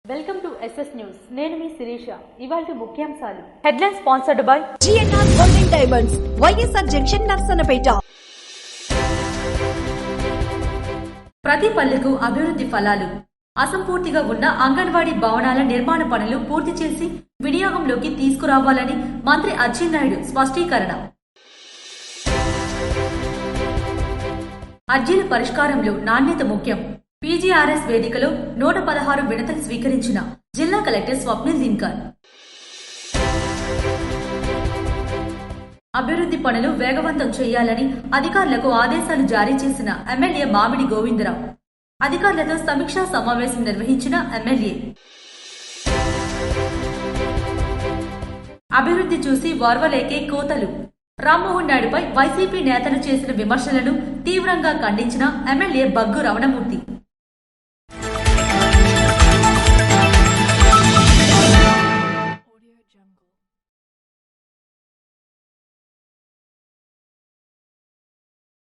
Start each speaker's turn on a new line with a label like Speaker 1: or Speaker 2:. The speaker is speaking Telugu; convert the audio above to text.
Speaker 1: Welcome to SS news. నేను మీ శిరీష. ఇవాల్టి ముఖ్యాంశాలు. Headline sponsored by
Speaker 2: GNR golden diamonds, YSR junction, Narasannapeta.
Speaker 3: ప్రతి పల్లెకు అభివృద్ధి ఫలాలు. అసంపూర్తిగా ఉన్న అంగన్వాడీ భవనాల నిర్మాణ పనులు పూర్తి చేసి వినియోగంలోకి తీసుకురావాలని మంత్రి అచ్చెన్నాయుడు స్పష్టీకరణ. అర్జీల పరిష్కారంలో నాణ్యత ముఖ్యం. PGRS వేదికలో 116 వినతులు స్వీకరించిన జిల్లా కలెక్టర్ స్వప్నిల్ దిన్కర్. అభివృద్ధి పనులు వేగవంతం చేయాలని అధికారులకు ఆదేశాలు జారీ చేసిన ఎమ్మెల్యే మామిడి గోవిందరావు. అధికారులతో సమీక్షా సమావేశం నిర్వహించిన ఎమ్మెల్యే. అభివృద్ధి చూసి ఓర్వలేకే కోతలు. రామ్మోహన్ నాయుడుపై వైసీపీ నేతలు చేసిన విమర్శలను తీవ్రంగా ఖండించిన ఎమ్మెల్యే బగ్గు రమణమూర్తి.